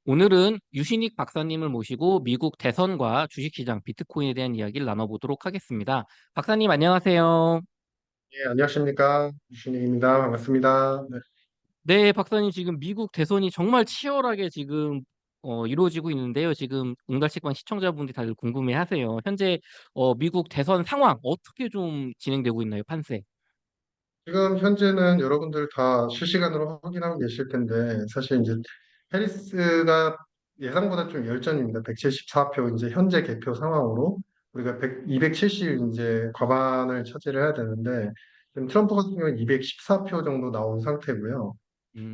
오늘은 유신익 박사님을 모시고 미국 대선과 주식시장 비트코인에 대한 이야기를 나눠보도록 하겠습니다. 박사님 안녕하세요. 예, 안녕하십니까. 유신익입니다. 반갑습니다. 네. 네, 박사님 지금 미국 대선이 정말 치열하게 지금 이루어지고 있는데요. 지금 옹달식반 시청자분들이 다들 궁금해하세요. 현재 미국 대선 상황 어떻게 좀 진행되고 있나요, 판세? 지금 현재는 여러분들 다 실시간으로 확인하고 계실 텐데, 사실 이제 해리스가 예상보다 좀 열전입니다. 174표, 이제 현재 개표 상황으로 우리가 270 이제 과반을 차지를 해야 되는데, 지금 트럼프 같은 경우는 214표 정도 나온 상태고요.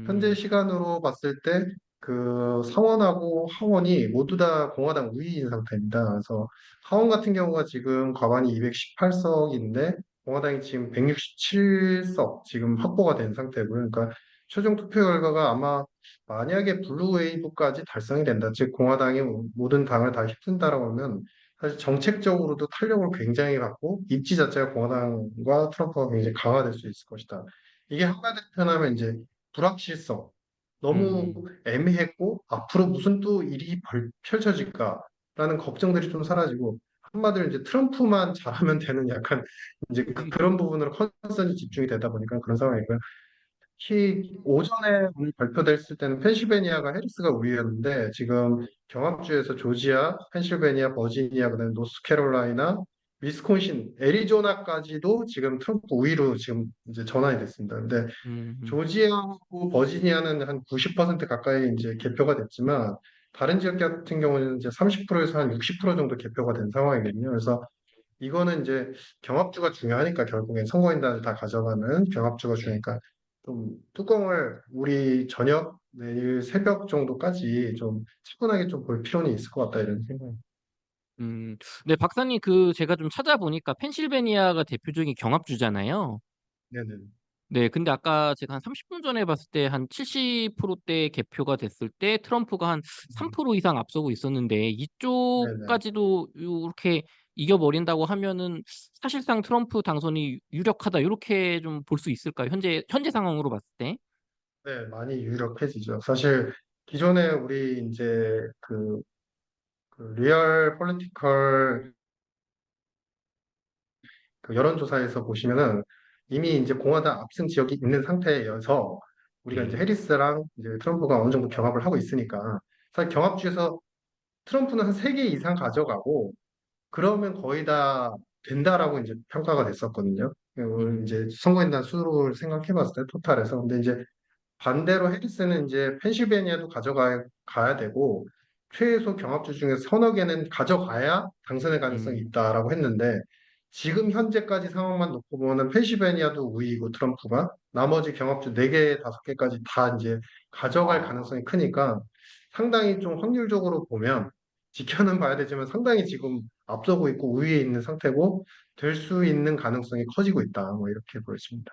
현재 음, 시간으로 봤을 때 그 상원하고 하원이 모두 다 공화당 우위인 상태입니다. 그래서 하원 같은 경우가 지금 과반이 218석인데 공화당이 지금 167석 지금 확보가 된 상태고요. 그러니까 최종 투표 결과가 아마 만약에 블루 웨이브까지 달성이 된다, 즉 공화당이 모든 당을 다 휩쓴다라고 하면 사실 정책적으로도 탄력을 굉장히 받고 입지 자체가 공화당과 트럼프가 굉장히 강화될 수 있을 것이다. 이게 한마디로 표현하면 이제 불확실성, 너무 음, 애매했고 앞으로 무슨 또 일이 펼쳐질까라는 걱정들이 좀 사라지고 한마디로 이제 트럼프만 잘하면 되는 약간 이제 그런 부분으로 컨선이 집중이 되다 보니까 그런 상황이고요. 특히 오전에 오늘 발표됐을 때는 펜실베니아가 해리스가 우위였는데 지금 경합주에서 조지아, 펜실베니아, 버지니아, 그다음에 노스캐롤라이나, 위스콘신, 애리조나까지도 지금 트럼프 우위로 지금 이제 전환이 됐습니다. 근데 음, 조지아하고 버지니아는 한 90% 가까이 이제 개표가 됐지만 다른 지역 같은 경우는 이제 30%에서 한 60% 정도 개표가 된 상황이거든요. 그래서 이거는 이제 경합주가 중요하니까 결국엔 선거인단을 다 가져가는 경합주가 네. 중요하니까 좀 뚜껑을 우리 저녁 내일 새벽 정도까지 좀 차분하게 좀 볼 필요는 있을 것 같다 이런 생각이. 네, 박사님 제가 좀 찾아보니까 펜실베니아가 대표적인 경합주잖아요. 네네. 네, 근데 아까 제가 한 30분 전에 봤을 때 한 70%대 개표가 됐을 때 트럼프가 한 음, 3% 이상 앞서고 있었는데 네네. 이쪽까지도 이렇게 이겨버린다고 하면은 사실상 트럼프 당선이 유력하다 이렇게 좀 볼 수 있을까요? 현재 상황으로 봤을 때. 네, 많이 유력해지죠. 사실 기존에 우리 이제 그 리얼 폴리티컬 그 여론조사에서 보시면은 이미 이제 공화당 압승 지역이 있는 상태여서 우리가 이제 네. 해리스랑 이제 트럼프가 어느 정도 경합을 하고 있으니까 사실 경합주에서 트럼프는 한 3개 이상 가져가고 그러면 거의 다 된다라고 이제 평가가 됐었거든요. 음, 이제 선거인단 수를 생각해 봤을 때 토탈에서. 근데 이제 반대로 해리스는 이제 펜실베니아도 가야 되고 최소 경합주 중에 서너 개는 가져가야 당선의 가능성이 음, 있다라고 했는데 지금 현재까지 상황만 놓고 보면은 펜실베니아도 우위고 트럼프가 나머지 경합주 4개, 5개까지 다 이제 가져갈 아, 가능성이 크니까 상당히 좀 확률적으로 보면 지켜는 봐야 되지만 상당히 지금 앞서고 있고 우위에 있는 상태고 될 수 있는 가능성이 커지고 있다. 뭐 이렇게 보여집니다.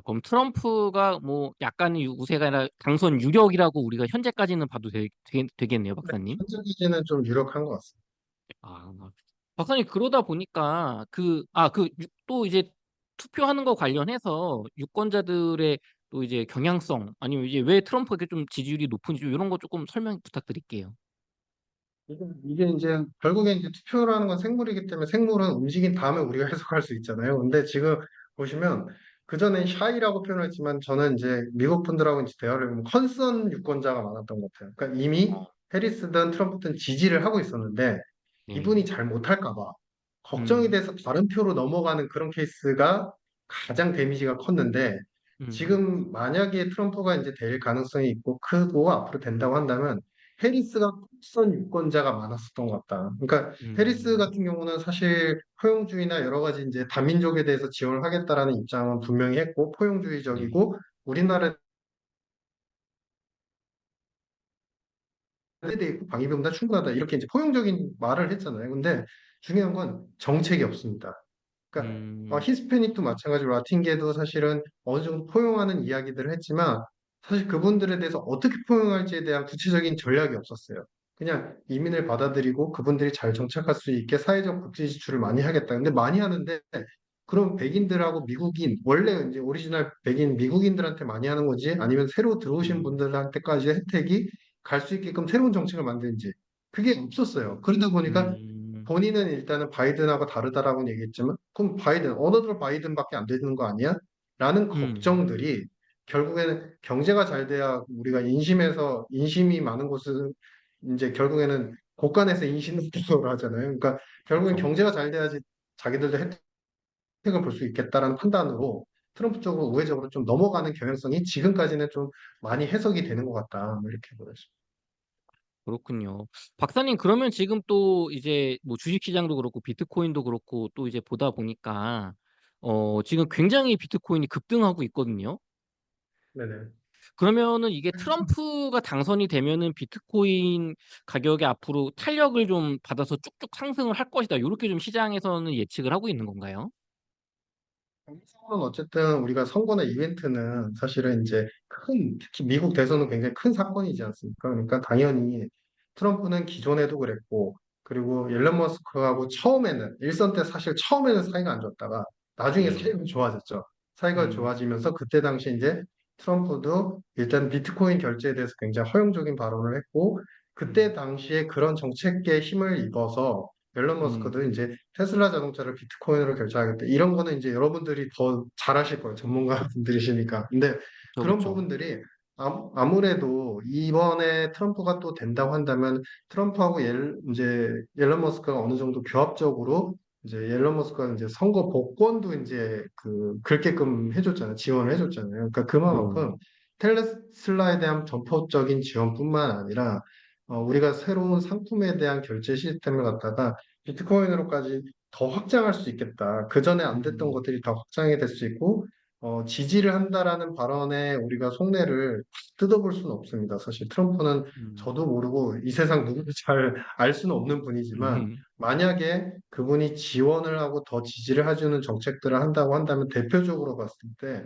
그럼 트럼프가 뭐 약간 우세가 아니라 당선 유력이라고 우리가 현재까지는 봐도 되겠네요, 네, 박사님. 현재까지는 좀 유력한 것 같습니다. 아, 박사님 그러다 보니까 또 이제 투표하는 거 관련해서 유권자들의 또 이제 경향성 아니면 이제 왜 트럼프에게 좀 지지율이 높은지 좀 이런 거 조금 설명 부탁드릴게요. 이게 이제 결국에 이제 투표라는 건 생물이기 때문에 생물은 움직인 다음에 우리가 해석할 수 있잖아요. 근데 지금 보시면 그전엔 샤이라고 표현했지만 저는 이제 미국 분들하고 이제 대화를 해보면 컨선 유권자가 많았던 것 같아요. 그러니까 이미 어, 해리스든 트럼프든 지지를 하고 있었는데 이분이 네. 잘 못할까 봐 걱정이 음, 돼서 다른 표로 넘어가는 그런 케이스가 가장 데미지가 컸는데 음, 지금 만약에 트럼프가 이제 될 가능성이 있고 크고 앞으로 된다고 한다면 해리스가 선 유권자가 많았었던 것 같다. 그러니까 해리스 음, 같은 경우는 사실 포용주의나 여러 가지 이제 다민족에 대해서 지원을 하겠다라는 입장은 분명히 했고 네. 포용주의적이고 우리나라에 대해 있고 방위비보다 충분하다 이렇게 이제 포용적인 말을 했잖아요. 근데 중요한 건 정책이 없습니다. 그러니까 음, 히스패닉도 마찬가지로 라틴계도 사실은 어느 정도 포용하는 이야기들을 했지만 사실 그분들에 대해서 어떻게 포용할지에 대한 구체적인 전략이 없었어요. 그냥 이민을 받아들이고 그분들이 잘 정착할 수 있게 사회적 복지 지출을 많이 하겠다. 근데 많이 하는데 그럼 백인들하고 미국인 원래 이제 오리지널 백인 미국인들한테 많이 하는 거지 아니면 새로 들어오신 음, 분들한테까지 혜택이 갈 수 있게끔 새로운 정책을 만드는지 그게 없었어요. 그러다 보니까 음, 본인은 일단은 바이든하고 다르다라고는 얘기했지만 그럼 바이든 언어들 바이든밖에 안 되는 거 아니야? 라는 음, 걱정들이 결국에는 경제가 잘 돼야 우리가 인심에서 인심이 많은 곳은 이제 결국에는 곳간에서 인신공격을 하잖아요. 그러니까 결국엔 그렇죠. 경제가 잘 돼야지 자기들도 혜택을 볼 수 있겠다라는 판단으로 트럼프 쪽으로 우회적으로 좀 넘어가는 경향성이 지금까지는 좀 많이 해석이 되는 것 같다. 뭐 이렇게 보여집니다. 그렇군요. 박사님, 그러면 지금 또 이제 뭐 주식시장도 그렇고 비트코인도 그렇고 또 이제 보다 보니까 지금 굉장히 비트코인이 급등하고 있거든요. 네네. 그러면은 이게 트럼프가 당선이 되면은 비트코인 가격이 앞으로 탄력을 좀 받아서 쭉쭉 상승을 할 것이다. 요렇게 좀 시장에서는 예측을 하고 있는 건가요? 정치적으로는 어쨌든 우리가 선거나 이벤트는 사실은 이제 특히 미국 대선은 굉장히 큰 사건이지 않습니까? 그러니까 당연히 트럼프는 기존에도 그랬고, 그리고 앨런 머스크하고 처음에는, 일선 때 사실 처음에는 사이가 안 좋았다가 나중에 네. 사이가 좋아졌죠. 사이가 음. 좋아지면서 그때 당시 이제 트럼프도 일단 비트코인 결제에 대해서 굉장히 허용적인 발언을 했고, 그때 음. 당시에 그런 정책에 힘을 입어서 앨런 음. 머스크도 이제 테슬라 자동차를 비트코인으로 결제하겠다. 이런 거는 이제 여러분들이 더 잘하실 거예요. 전문가분들이시니까. 근데 그쵸, 그런 그쵸. 부분들이 아무래도 이번에 트럼프가 또 된다고 한다면 트럼프하고 이제 앨런 머스크가 어느 정도 교합적으로 이제 앨런 머스크가 이제 선거 복권도 이제 그렇게끔 해줬잖아요. 지원을 해줬잖아요. 그러니까 네. 그만큼 테슬라에 대한 전폭적인 지원뿐만 아니라 우리가 새로운 상품에 대한 결제 시스템을 갖다가 비트코인으로까지 더 확장할 수 있겠다. 그 전에 안 됐던 음. 것들이 더 확장이 될 수 있고, 지지를 한다라는 발언에 우리가 속내를 뜯어볼 수는 없습니다. 사실 트럼프는 음. 저도 모르고 이 세상 누구도 잘 알 수는 없는 분이지만, 만약에 그분이 지원을 하고 더 지지를 해주는 정책들을 한다고 한다면 대표적으로 봤을 때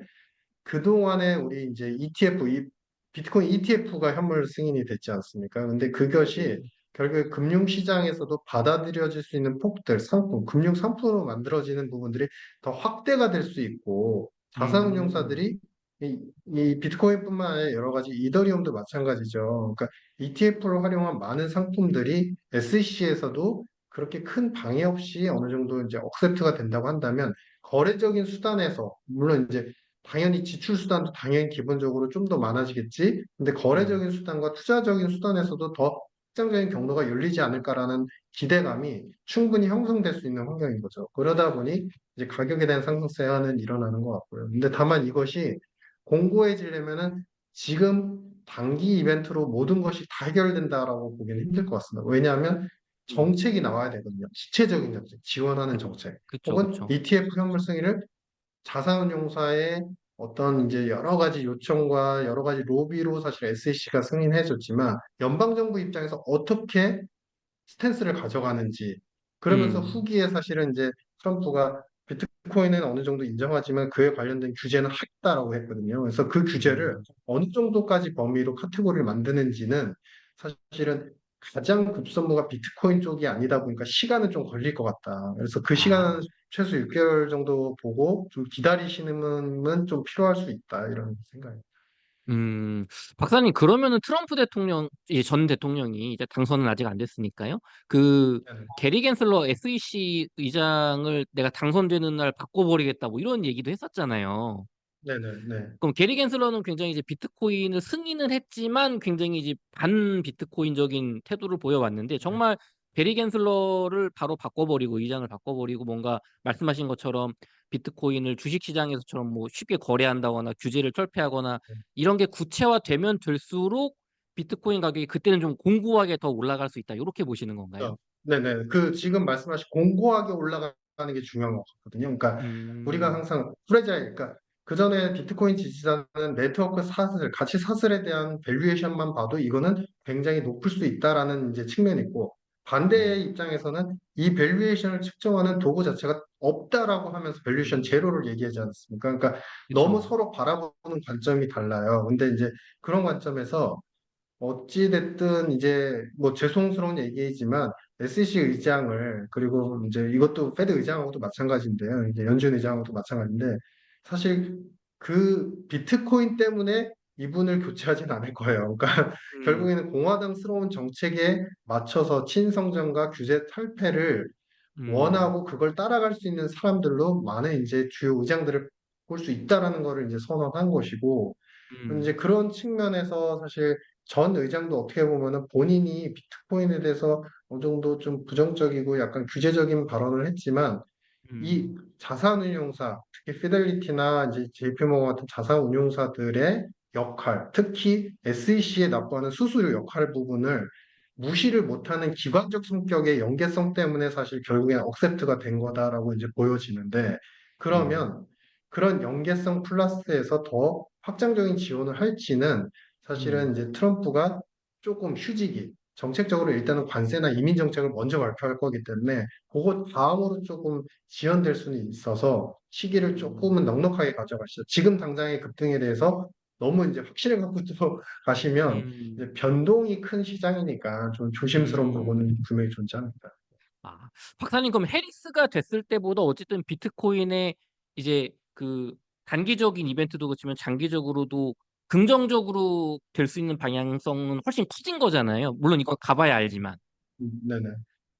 그동안에 우리 이제 ETF, 비트코인 ETF가 현물 승인이 됐지 않습니까? 근데 그것이 네. 결국에 금융시장에서도 받아들여질 수 있는 폭들, 상품, 금융 상품으로 만들어지는 부분들이 더 확대가 될 수 있고, 음. 자산운용사들이 이 비트코인뿐만 아니라 여러 가지 이더리움도 마찬가지죠. 그러니까 ETF를 활용한 많은 상품들이 SEC에서도 그렇게 큰 방해 없이 어느 정도 이제 억셉트가 된다고 한다면 거래적인 수단에서 물론 이제 당연히 지출 수단도 당연히 기본적으로 좀 더 많아지겠지. 근데 음. 거래적인 수단과 투자적인 수단에서도 더 확장적인 경로가 열리지 않을까라는 기대감이 충분히 형성될 수 있는 환경인 거죠. 그러다 보니 이제 가격에 대한 상승세는 일어나는 것 같고요. 근데 다만 이것이 공고해지려면은 지금 단기 이벤트로 모든 것이 다 해결된다라고 보기는 힘들 것 같습니다. 왜냐하면 음. 정책이 나와야 되거든요. 구체적인 정책, 지원하는 정책, 그쵸, 혹은 그쵸. ETF 현물 승인을 자산운용사의 어떤 이제 여러 가지 요청과 여러 가지 로비로 사실 SEC가 승인해줬지만 연방정부 입장에서 어떻게 스탠스를 가져가는지 그러면서 음. 후기에 사실은 이제 트럼프가 비트코인은 어느 정도 인정하지만 그에 관련된 규제는 하겠다라고 했거든요. 그래서 그 규제를 음. 어느 정도까지 범위로 카테고리를 만드는지는 사실은 가장 급선무가 비트코인 쪽이 아니다 보니까 시간은 좀 걸릴 것 같다. 그래서 그 시간은 아. 최소 6개월 정도 보고 좀 기다리시는 분 좀 필요할 수 있다. 이런 생각입니다. 음. 박사님, 그러면은 트럼프 대통령 전 대통령이 이제 당선은 아직 안 됐으니까요. 그 네네. 게리 겐슬러 SEC 의장을 "내가 당선되는 날 바꿔 버리겠다." 뭐 이런 얘기도 했었잖아요. 네네. 네. 그럼 게리 겐슬러는 굉장히 이제 비트코인을 승인을 했지만 굉장히 이제 반 비트코인적인 태도를 보여왔는데, 네. 정말 게리 겐슬러를 바로 바꿔버리고 의장을 바꿔버리고 뭔가 말씀하신 것처럼 비트코인을 주식 시장에서처럼 뭐 쉽게 거래한다거나 규제를 철폐하거나 네. 이런 게 구체화되면 될수록 비트코인 가격이 그때는 좀 공고하게 더 올라갈 수 있다, 요렇게 보시는 건가요? 네네. 지금 말씀하신 공고하게 올라가는 게 중요한 것 같거든요. 그러니까 우리가 음. 항상 프레자일, 그러니까 그 전에 비트코인 지지자는 네트워크 사슬, 가치 사슬에 대한 밸류에이션만 봐도 이거는 굉장히 높을 수 있다라는 이제 측면이 있고 반대의 네. 입장에서는 이 밸류에이션을 측정하는 도구 자체가 없다라고 하면서 밸류에이션 음. 제로를 얘기하지 않습니까? 그러니까 너무 그쵸. 서로 바라보는 관점이 달라요. 근데 이제 그런 관점에서 어찌 됐든 이제 뭐 죄송스러운 얘기이지만 SEC 의장을 그리고 이제 이것도 페드 의장하고도 마찬가지인데요. 이제 연준 의장하고도 마찬가지인데 사실 그 비트코인 때문에 이분을 교체하진 않을 거예요. 그러니까 음, 결국에는 공화당스러운 정책에 맞춰서 친성전과 규제 탈폐를 음, 원하고 그걸 따라갈 수 있는 사람들로 많은 이제 주요 의장들을 볼 수 있다라는 거를 이제 선언한 것이고, 이제 음, 그런 측면에서 사실 전 의장도 어떻게 보면은 본인이 비트코인에 대해서 어느 정도 좀 부정적이고 약간 규제적인 발언을 했지만 음, 이 자산운용사, 특히 피델리티나 이제 JP모건 같은 자산운용사들의 역할, 특히 SEC에 납부하는 수수료 역할 부분을 무시를 못하는 기관적 성격의 연계성 때문에 사실 결국엔 억셉트가 된 거다라고 이제 보여지는데, 음, 그러면 그런 연계성 플러스에서 더 확장적인 지원을 할지는 사실은 음, 이제 트럼프가 조금 휴지기, 정책적으로 일단은 관세나 이민 정책을 먼저 발표할 거기 때문에 그거 다음으로 조금 지연될 수는 있어서 시기를 음, 조금은 넉넉하게 가져가시죠. 지금 당장의 급등에 대해서 너무 이제 확신을 갖고 또 가시면 음, 이제 변동이 큰 시장이니까 좀 조심스러운 부분은 음. 분명히 존재합니다. 아, 박사님, 그럼 해리스가 됐을 때보다 어쨌든 비트코인의 이제 그 단기적인 이벤트도 그렇지만 장기적으로도 긍정적으로 될 수 있는 방향성은 훨씬 커진 거잖아요. 물론 이건 가봐야 알지만. 네네.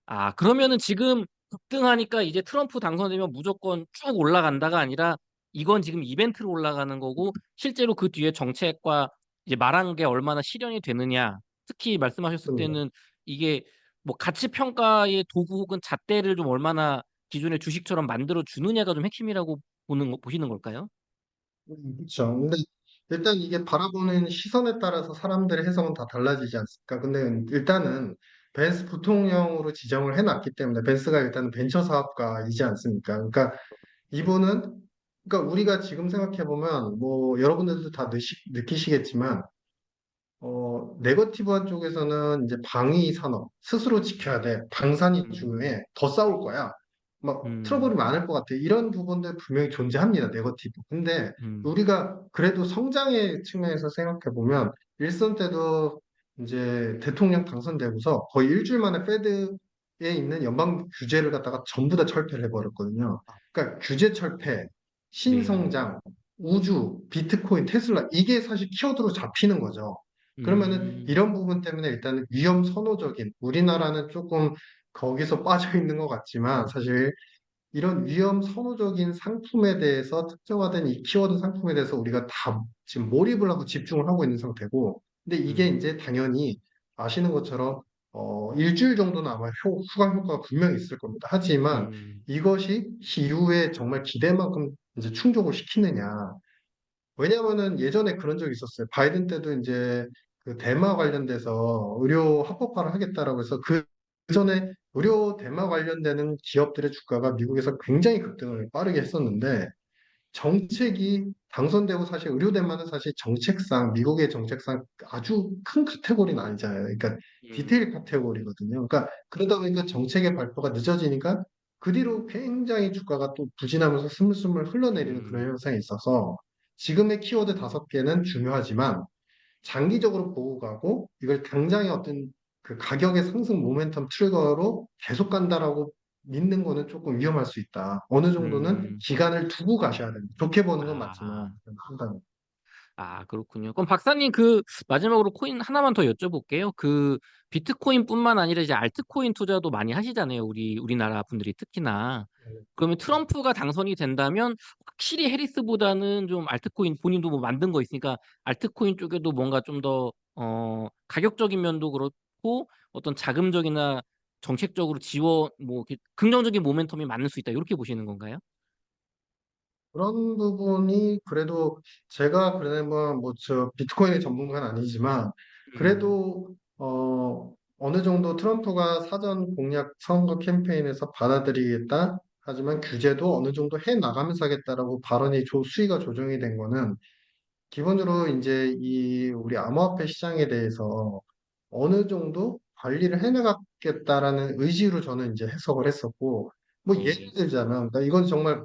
아, 그러면은 지금 급등하니까 이제 트럼프 당선되면 무조건 쭉 올라간다가 아니라 이건 지금 이벤트로 올라가는 거고 실제로 그 뒤에 정책과 이제 말한 게 얼마나 실현이 되느냐. 특히 말씀하셨을 맞습니다. 때는 이게 뭐 가치 평가의 도구 혹은 잣대를 좀 얼마나 기존의 주식처럼 만들어 주느냐가 좀 핵심이라고 보시는 걸까요? 그렇죠. 근데 일단 이게 바라보는 시선에 따라서 사람들의 해석은 다 달라지지 않습니까? 근데 일단은 벤스 부통령으로 지정을 해놨기 때문에 벤스가 일단은 벤처 사업가이지 않습니까? 그러니까 이분은 그러니까 우리가 지금 생각해 보면 뭐 여러분들도 다 느끼시겠지만 네거티브한 쪽에서는 이제 방위 산업, 스스로 지켜야 돼. 방산이 음, 중요해. 더 싸울 거야. 막 트러블이 음, 많을 것 같아. 이런 부분들 분명히 존재합니다. 네거티브. 근데 음, 우리가 그래도 성장의 측면에서 생각해 보면 일선 때도 이제 대통령 당선되고서 거의 일주일 만에 페드에 있는 연방 규제를 갖다가 전부 다 철폐를 해버렸거든요. 그러니까 규제 철폐, 네. 신성장, 우주, 비트코인, 테슬라 이게 사실 키워드로 잡히는 거죠. 그러면은 음, 이런 부분 때문에 일단은 위험 선호적인 우리나라는 조금 거기서 빠져 있는 것 같지만 사실 이런 위험 선호적인 상품에 대해서 특정화된 이 키워드 상품에 대해서 우리가 다 지금 몰입을 하고 집중을 하고 있는 상태고 근데 이게 음, 이제 당연히 아시는 것처럼 일주일 정도는 아마 후광 효과가 분명히 있을 겁니다. 하지만 음, 이것이 이후에 정말 기대만큼 이제 충족을 시키느냐 왜냐하면은 예전에 그런 적이 있었어요. 바이든 때도 이제 그 대마 관련돼서 의료 합법화를 하겠다라고 해서 그 전에 의료 대마 관련되는 기업들의 주가가 미국에서 굉장히 급등을 빠르게 했었는데 정책이 당선되고 사실 의료 대마는 사실 정책상 미국의 정책상 아주 큰 카테고리는 아니잖아요. 그러니까 음, 디테일 카테고리거든요. 그러니까 그러다 보니까 정책의 발표가 늦어지니까 그 뒤로 굉장히 주가가 또 부진하면서 스물스물 흘러내리는 그런 음, 현상이 있어서 지금의 키워드 5개는 중요하지만 장기적으로 보고 가고 이걸 당장의 어떤 그 가격의 상승 모멘텀 트리거로 계속 간다라고 믿는 거는 조금 위험할 수 있다. 어느 정도는 음. 기간을 두고 가셔야 됩니다. 좋게 보는 건 맞지만 아, 판단. 아, 그렇군요. 그럼 박사님 그 마지막으로 코인 하나만 더 여쭤볼게요. 그 비트코인뿐만 아니라 이제 알트코인 투자도 많이 하시잖아요. 우리나라 분들이 특히나. 그러면 트럼프가 당선이 된다면 확실히 해리스보다는 좀 알트코인 본인도 뭐 만든 거 있으니까 알트코인 쪽에도 뭔가 좀 더 가격적인 면도 그렇고 어떤 자금적이나 정책적으로 지원 뭐 이렇게 긍정적인 모멘텀이 많을 수 있다. 이렇게 보시는 건가요? 그런 부분이 그래도 제가 그러면 뭐저 비트코인의 전문가는 아니지만 음, 그래도 어느 정도 트럼프가 사전 공약 선거 캠페인에서 받아들이겠다. 하지만 규제도 어느 정도 해 나가면서 하겠다라고 발언이 수위가 조정이 된 거는 기본적으로 이제 이 우리 암호화폐 시장에 대해서 어느 정도 관리를 해나가겠다라는 의지로 저는 이제 해석을 했었고 뭐 예를 네. 들자면 그러니까 이건 정말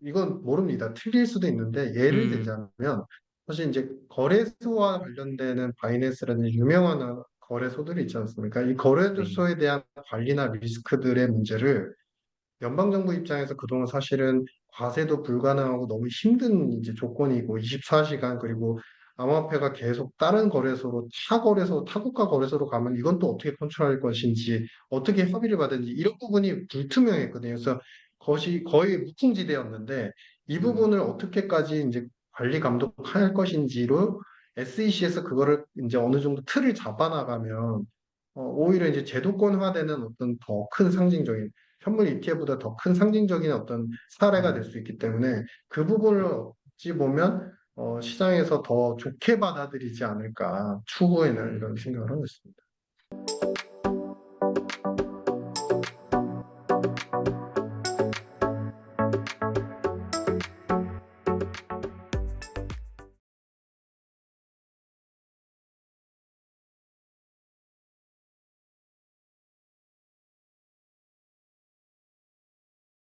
이건 모릅니다. 틀릴 수도 있는데 예를 음, 들자면 사실 이제 거래소와 관련되는 바이낸스라는 유명한 거래소들이 있지 않습니까? 이 네. 거래소에 대한 관리나 리스크들의 문제를 연방정부 입장에서 그동안 사실은 과세도 불가능하고 너무 힘든 이제 조건이고 24시간 그리고 암호화폐가 계속 다른 거래소로 타국가 거래소로 가면 이건 또 어떻게 컨트롤할 것인지, 어떻게 협의를 받은지 이런 부분이 불투명했거든요. 그래서 것이 거의 무풍지대였는데 이 음, 부분을 어떻게까지 이제 관리 감독할 것인지로 SEC에서 그거를 이제 어느 정도 틀을 잡아나가면 오히려 이제 제도권화되는 어떤 더 큰 상징적인 현물 ETF보다 더 큰 상징적인 어떤 사례가 될 음, 수 있기 때문에 그 부분을 어찌 보면 시장에서 더 좋게 받아들이지 않을까 추후에는 음. 이런 생각을 하고 있습니다.